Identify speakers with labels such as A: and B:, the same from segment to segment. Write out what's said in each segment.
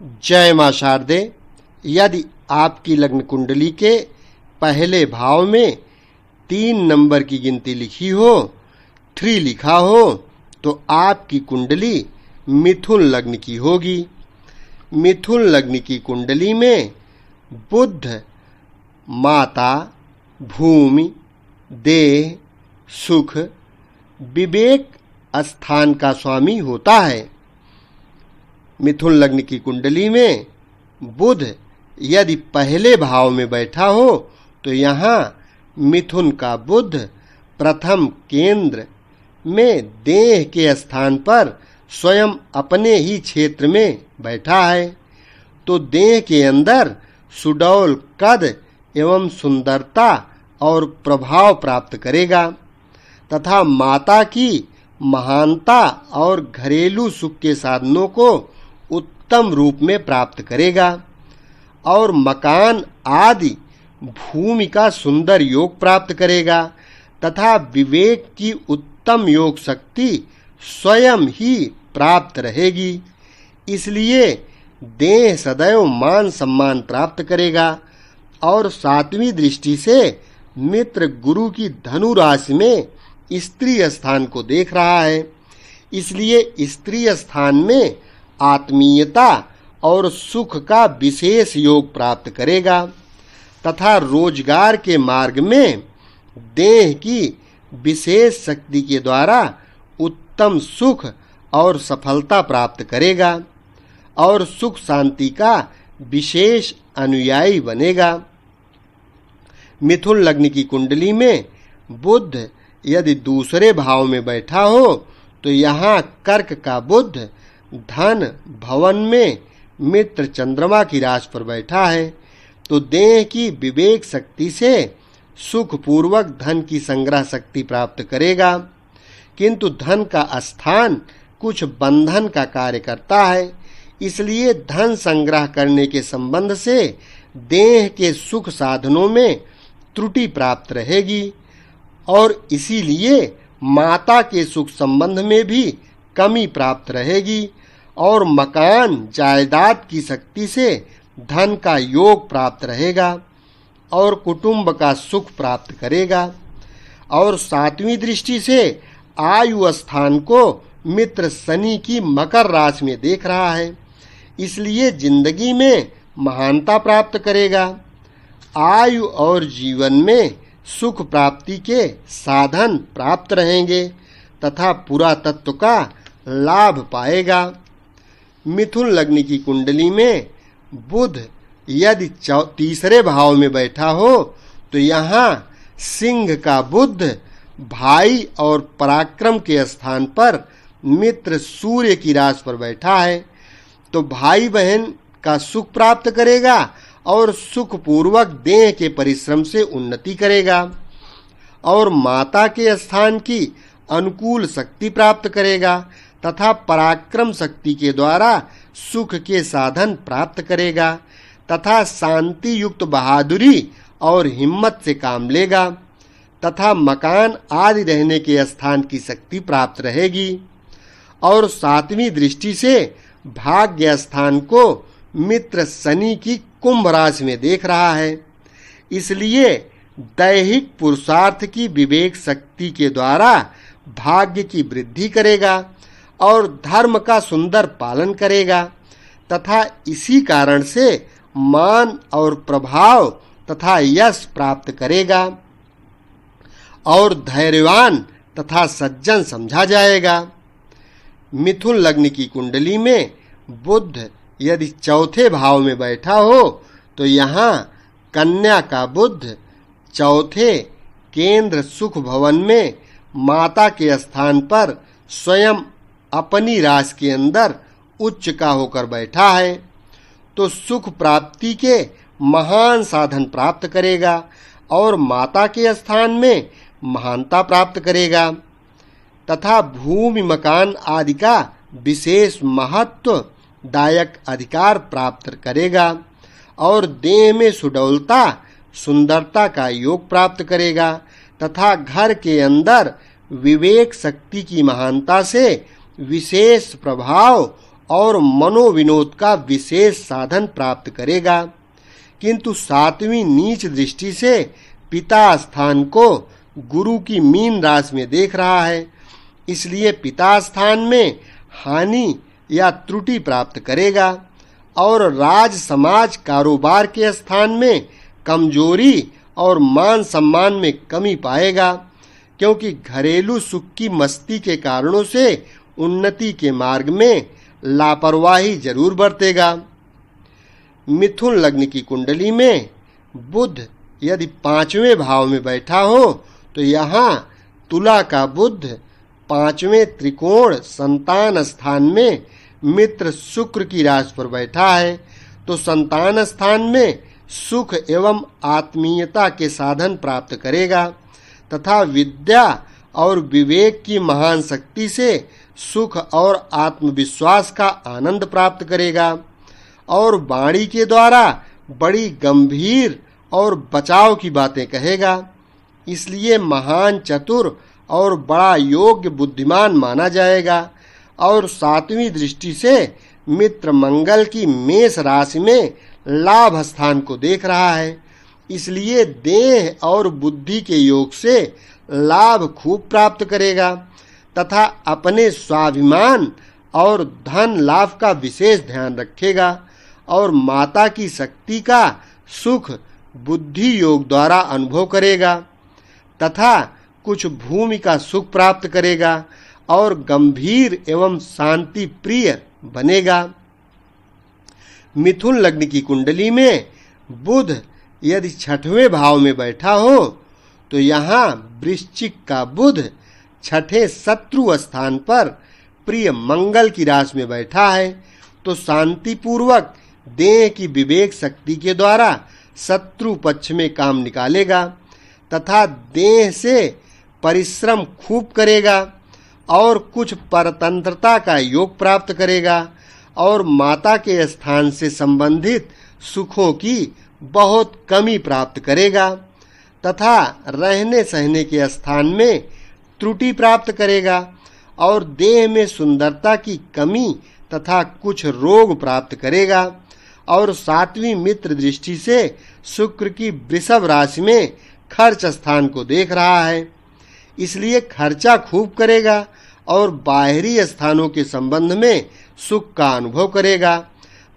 A: जय मां शारदे। यदि आपकी लग्न कुंडली के पहले भाव में 3 नंबर की गिनती लिखी हो, 3 लिखा हो, तो आपकी कुंडली मिथुन लग्न की होगी। मिथुन लग्न की कुंडली में बुध माता, भूमि, देह, सुख, विवेक स्थान का स्वामी होता है। मिथुन लग्न की कुंडली में बुध यदि पहले भाव में बैठा हो, तो यहाँ मिथुन का बुध प्रथम केंद्र में देह के स्थान पर स्वयं अपने ही क्षेत्र में बैठा है, तो देह के अंदर सुडौल कद एवं सुंदरता और प्रभाव प्राप्त करेगा तथा माता की महानता और घरेलू सुख के साधनों को उत्तम रूप में प्राप्त करेगा और मकान आदि भूमि का सुंदर योग प्राप्त करेगा तथा विवेक की उत्तम योग शक्ति स्वयं ही प्राप्त रहेगी। इसलिए देह सदैव मान सम्मान प्राप्त करेगा और 7वीं दृष्टि से मित्र गुरु की धनु राशि में स्त्री स्थान को देख रहा है। इसलिए स्त्री स्थान में आत्मीयता और सुख का विशेष योग प्राप्त करेगा तथा रोजगार के मार्ग में देह की विशेष शक्ति के द्वारा उत्तम सुख और सफलता प्राप्त करेगा और सुख शांति का विशेष अनुयायी बनेगा। मिथुन लग्न की कुंडली में बुध यदि दूसरे भाव में बैठा हो, तो यहाँ कर्क का बुध धन भवन में मित्र चंद्रमा की राशि पर बैठा है, तो देह की विवेक शक्ति से सुख पूर्वक धन की संग्रह शक्ति प्राप्त करेगा, किंतु धन का स्थान कुछ बंधन का कार्य करता है। इसलिए धन संग्रह करने के संबंध से देह के सुख साधनों में त्रुटि प्राप्त रहेगी और इसीलिए माता के सुख संबंध में भी कमी प्राप्त रहेगी और मकान जायदाद की शक्ति से धन का योग प्राप्त रहेगा और कुटुंब का सुख प्राप्त करेगा। और 7वीं दृष्टि से आयु स्थान को मित्र शनि की मकर राशि में देख रहा है, इसलिए जिंदगी में महानता प्राप्त करेगा। आयु और जीवन में सुख प्राप्ति के साधन प्राप्त रहेंगे तथा पुरातत्व का लाभ पाएगा। मिथुन लग्न की कुंडली में बुध यदि तीसरे भाव में बैठा हो, तो यहाँ सिंह का बुध भाई और पराक्रम के स्थान पर मित्र सूर्य की राशि पर बैठा है, तो भाई बहन का सुख प्राप्त करेगा और सुख पूर्वक देह के परिश्रम से उन्नति करेगा और माता के स्थान की अनुकूल शक्ति प्राप्त करेगा तथा पराक्रम शक्ति के द्वारा सुख के साधन प्राप्त करेगा तथा शांति युक्त बहादुरी और हिम्मत से काम लेगा तथा मकान आदि रहने के स्थान की शक्ति प्राप्त रहेगी। और 7वीं दृष्टि से भाग्य स्थान को मित्र शनि की कुंभ राशि में देख रहा है, इसलिए दैहिक पुरुषार्थ की विवेक शक्ति के द्वारा भाग्य की वृद्धि करेगा और धर्म का सुंदर पालन करेगा तथा इसी कारण से मान और प्रभाव तथा यश प्राप्त करेगा और धैर्यवान तथा सज्जन समझा जाएगा। मिथुन लग्न की कुंडली में बुध यदि चौथे भाव में बैठा हो, तो यहाँ कन्या का बुध चौथे केंद्र सुख भवन में माता के स्थान पर स्वयं अपनी राशि के अंदर उच्च का होकर बैठा है, तो सुख प्राप्ति के महान साधन प्राप्त करेगा और माता के स्थान में महानता प्राप्त करेगा तथा भूमि मकान आदि का विशेष महत्व दायक अधिकार प्राप्त करेगा और देह में सुडौलता सुंदरता का योग प्राप्त करेगा तथा घर के अंदर विवेक शक्ति की महानता से विशेष प्रभाव और मनोविनोद का विशेष साधन प्राप्त करेगा। किंतु सातवीं नीच दृष्टि से पिता स्थान को गुरु की मीन राशि में देख रहा है, इसलिए पिता स्थान में हानि या त्रुटि प्राप्त करेगा और राज समाज कारोबार के स्थान में कमजोरी और मान सम्मान में कमी पाएगा, क्योंकि घरेलू सुख की मस्ती के कारणों से उन्नति के मार्ग में लापरवाही जरूर बरतेगा। मिथुन लग्न की कुंडली में बुध यदि 5वें भाव में बैठा हो तो यहाँ तुला का बुध 5वें त्रिकोण संतान स्थान में मित्र शुक्र की राशि पर बैठा है, तो संतान स्थान में सुख एवं आत्मीयता के साधन प्राप्त करेगा तथा विद्या और विवेक की महान शक्ति से सुख और आत्मविश्वास का आनंद प्राप्त करेगा और वाणी के द्वारा बड़ी गंभीर और बचाव की बातें कहेगा, इसलिए महान चतुर और बड़ा योग्य बुद्धिमान माना जाएगा। और सातवीं दृष्टि से मित्र मंगल की मेष राशि में लाभ स्थान को देख रहा है, इसलिए देह और बुद्धि के योग से लाभ खूब प्राप्त करेगा तथा अपने स्वाभिमान और धन लाभ का विशेष ध्यान रखेगा और माता की शक्ति का सुख बुद्धि योग द्वारा अनुभव करेगा तथा कुछ भूमि का सुख प्राप्त करेगा और गंभीर एवं शांति प्रिय बनेगा। मिथुन लग्न की कुंडली में बुध यदि 6वें भाव में बैठा हो तो यहाँ वृश्चिक का बुध 6ठे शत्रु स्थान पर प्रिय मंगल की राशि में बैठा है, तो शांति पूर्वक देह की विवेक शक्ति के द्वारा शत्रु पक्ष में काम निकालेगा तथा देह से परिश्रम खूब करेगा और कुछ परतंत्रता का योग प्राप्त करेगा और माता के स्थान से संबंधित सुखों की बहुत कमी प्राप्त करेगा तथा रहने सहने के स्थान में त्रुटि प्राप्त करेगा और देह में सुंदरता की कमी तथा कुछ रोग प्राप्त करेगा। और सातवीं मित्र दृष्टि से शुक्र की वृषभ राशि में खर्च स्थान को देख रहा है, इसलिए खर्चा खूब करेगा और बाहरी स्थानों के संबंध में सुख का अनुभव करेगा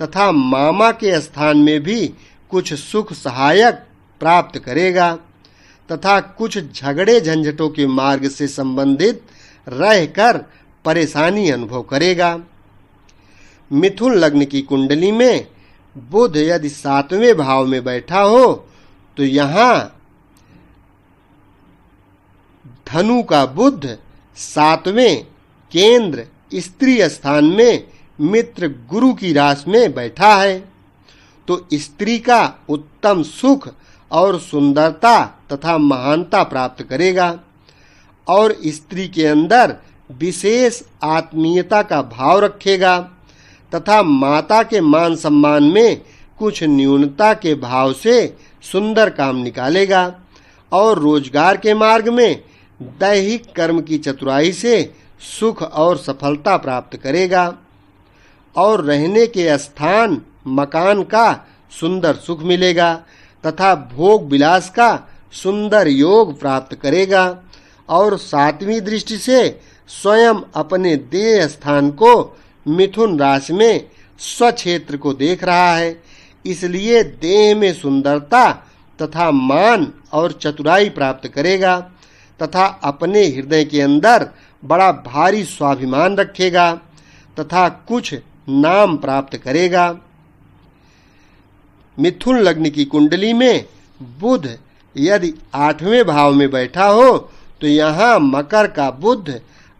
A: तथा मामा के स्थान में भी कुछ सुख सहायक प्राप्त करेगा तथा कुछ झगड़े झंझटों के मार्ग से संबंधित रहकर परेशानी अनुभव करेगा। मिथुन लग्न की कुंडली में बुध यदि 7वें भाव में बैठा हो तो यहाँ धनु का बुध 7वें केंद्र स्त्री स्थान में मित्र गुरु की राशि में बैठा है, तो स्त्री का उत्तम सुख और सुंदरता तथा महानता प्राप्त करेगा और स्त्री के अंदर विशेष आत्मीयता का भाव रखेगा तथा माता के मान सम्मान में कुछ न्यूनता के भाव से सुंदर काम निकालेगा और रोजगार के मार्ग में दैहिक कर्म की चतुराई से सुख और सफलता प्राप्त करेगा और रहने के स्थान मकान का सुंदर सुख मिलेगा तथा भोग विलास का सुंदर योग प्राप्त करेगा। और सातवीं दृष्टि से स्वयं अपने देह स्थान को मिथुन राशि में स्वक्षेत्र को देख रहा है, इसलिए देह में सुंदरता तथा मान और चतुराई प्राप्त करेगा तथा अपने हृदय के अंदर बड़ा भारी स्वाभिमान रखेगा तथा कुछ नाम प्राप्त करेगा। मिथुन लग्न की कुंडली में बुध यदि 8वें भाव में बैठा हो तो यहाँ मकर का बुध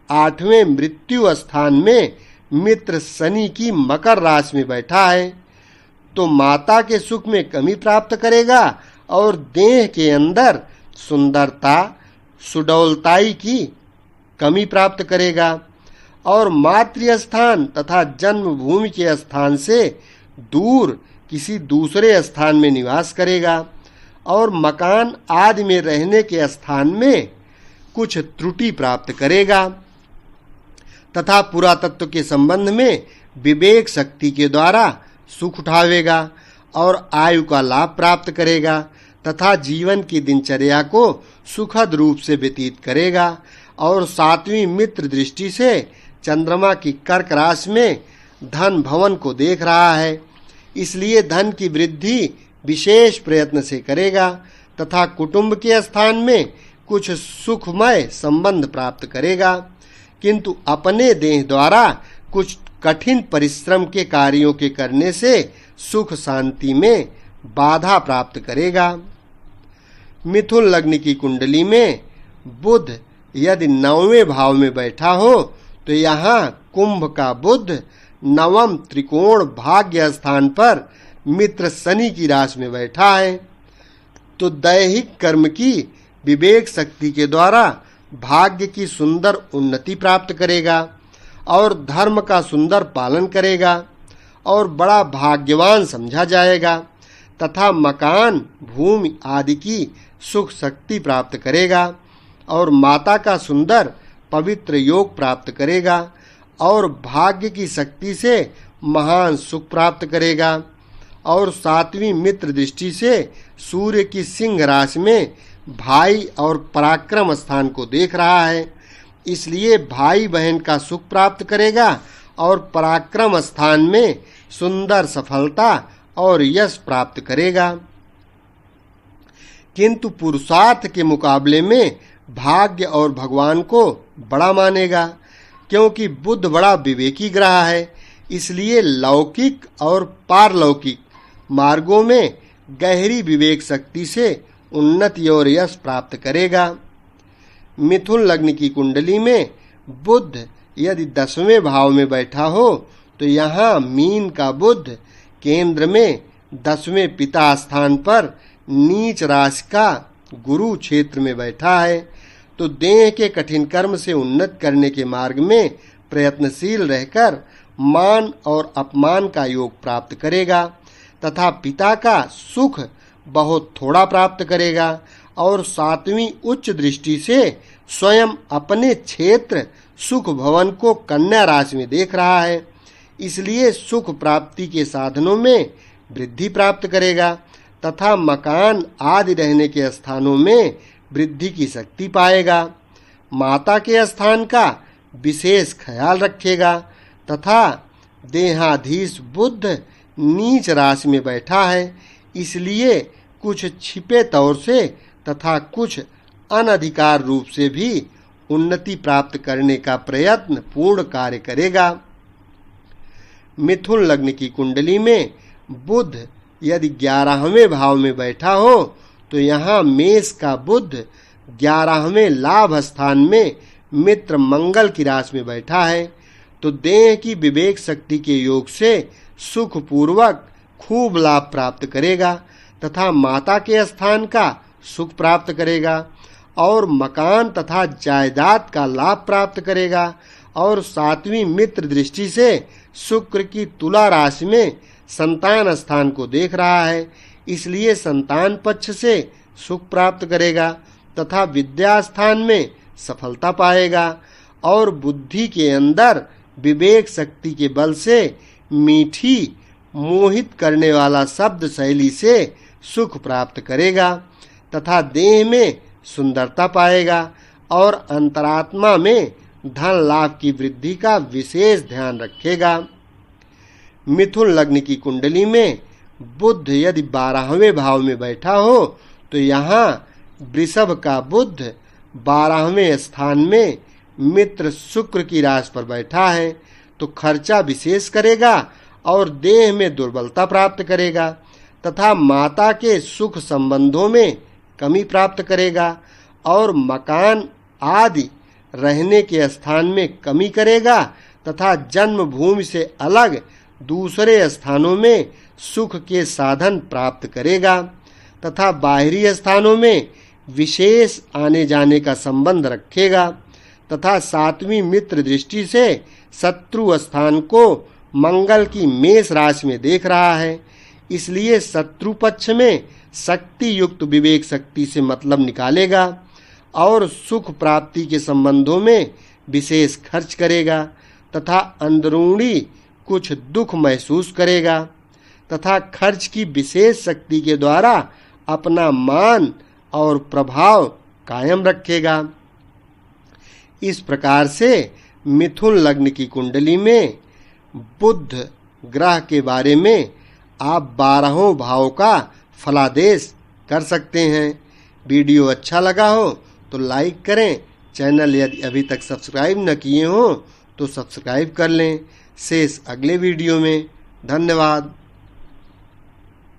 A: 8वें मृत्यु स्थान में मित्र शनि की मकर राशि में बैठा है, तो माता के सुख में कमी प्राप्त करेगा और देह के अंदर सुंदरता सुडौलताई की कमी प्राप्त करेगा और मातृ स्थान तथा जन्मभूमि के स्थान से दूर किसी दूसरे स्थान में निवास करेगा और मकान आदि में रहने के स्थान में कुछ त्रुटि प्राप्त करेगा तथा पुरातत्व के संबंध में विवेक शक्ति के द्वारा सुख उठावेगा और आयु का लाभ प्राप्त करेगा तथा जीवन की दिनचर्या को सुखद रूप से व्यतीत करेगा। और 7वीं मित्र दृष्टि से चंद्रमा की कर्क राशि में धन भवन को देख रहा है, इसलिए धन की वृद्धि विशेष प्रयत्न से करेगा तथा कुटुंब के स्थान में कुछ सुखमय संबंध प्राप्त करेगा, किंतु अपने देह द्वारा कुछ कठिन परिश्रम के कार्यों के करने से सुख शांति में बाधा प्राप्त करेगा। मिथुन लग्न की कुंडली में बुध यदि 9वें भाव में बैठा हो तो यहाँ कुंभ का बुध 9म त्रिकोण भाग्य स्थान पर मित्र शनि की राशि में बैठा है, तो दैहिक कर्म की विवेक शक्ति के द्वारा भाग्य की सुंदर उन्नति प्राप्त करेगा और धर्म का सुंदर पालन करेगा और बड़ा भाग्यवान समझा जाएगा तथा मकान भूमि आदि की सुख शक्ति प्राप्त करेगा और माता का सुंदर पवित्र योग प्राप्त करेगा और भाग्य की शक्ति से महान सुख प्राप्त करेगा। और 7वीं मित्र दृष्टि से सूर्य की सिंह राशि में भाई और पराक्रम स्थान को देख रहा है, इसलिए भाई बहन का सुख प्राप्त करेगा और पराक्रम स्थान में सुंदर सफलता और यश प्राप्त करेगा। किंतु पुरुषार्थ के मुकाबले में भाग्य और भगवान को बड़ा मानेगा, क्योंकि बुध बड़ा विवेकी ग्रह है, इसलिए लौकिक और पारलौकिक मार्गों में गहरी विवेक शक्ति से उन्नति और यश प्राप्त करेगा। मिथुन लग्न की कुंडली में बुध यदि 10वें भाव में बैठा हो तो यहाँ मीन का बुध केंद्र में 10वें पिता स्थान पर नीच राशि का गुरु क्षेत्र में बैठा है, तो देह के कठिन कर्म से उन्नत करने के मार्ग में प्रयत्नशील रहकर मान और अपमान का योग प्राप्त करेगा तथा पिता का सुख बहुत थोड़ा प्राप्त करेगा। और 7वीं उच्च दृष्टि से स्वयं अपने क्षेत्र सुख भवन को कन्या राशि में देख रहा है, इसलिए सुख प्राप्ति के साधनों में वृद्धि प्राप्त करेगा तथा मकान आदि रहने के स्थानों में वृद्धि की शक्ति पाएगा। माता के स्थान का विशेष ख्याल रखेगा तथा देहाधीश बुध नीच राशि में बैठा है, इसलिए कुछ छिपे तौर से तथा कुछ अनधिकार रूप से भी उन्नति प्राप्त करने का प्रयत्न पूर्ण कार्य करेगा। मिथुन लग्न की कुंडली में बुध यदि 11वें भाव में बैठा हो तो यहाँ मेष का बुध 11वें लाभ स्थान में मित्र मंगल की राशि में बैठा है, तो देह की विवेक शक्ति के योग से सुख पूर्वक खूब लाभ प्राप्त करेगा तथा माता के स्थान का सुख प्राप्त करेगा और मकान तथा जायदाद का लाभ प्राप्त करेगा। और 7वीं मित्र दृष्टि से शुक्र की तुला राशि में संतान स्थान को देख रहा है, इसलिए संतान पक्ष से सुख प्राप्त करेगा तथा विद्या स्थान में सफलता पाएगा और बुद्धि के अंदर विवेक शक्ति के बल से मीठी मोहित करने वाला शब्द शैली से सुख प्राप्त करेगा तथा देह में सुंदरता पाएगा और अंतरात्मा में धन लाभ की वृद्धि का विशेष ध्यान रखेगा। मिथुन लग्न की कुंडली में बुध यदि 12वें भाव में बैठा हो तो यहाँ वृषभ का बुध 12वें स्थान में मित्र शुक्र की राशि पर बैठा है, तो खर्चा विशेष करेगा और देह में दुर्बलता प्राप्त करेगा तथा माता के सुख संबंधों में कमी प्राप्त करेगा और मकान आदि रहने के स्थान में कमी करेगा तथा जन्म भूमि से अलग दूसरे स्थानों में सुख के साधन प्राप्त करेगा तथा बाहरी स्थानों में विशेष आने जाने का संबंध रखेगा तथा 7वीं मित्र दृष्टि से शत्रु स्थान को मंगल की मेष राशि में देख रहा है, इसलिए शत्रु पक्ष में शक्ति युक्त विवेक शक्ति से मतलब निकालेगा और सुख प्राप्ति के संबंधों में विशेष खर्च करेगा तथा अंदरूनी कुछ दुख महसूस करेगा तथा खर्च की विशेष शक्ति के द्वारा अपना मान और प्रभाव कायम रखेगा। इस प्रकार से मिथुन लग्न की कुंडली में बुध ग्रह के बारे में आप 12 भाव का फलादेश कर सकते हैं। वीडियो अच्छा लगा हो तो लाइक करें। चैनल यदि अभी तक सब्सक्राइब न किए हो तो सब्सक्राइब कर लें। शेष अगले वीडियो में। धन्यवाद।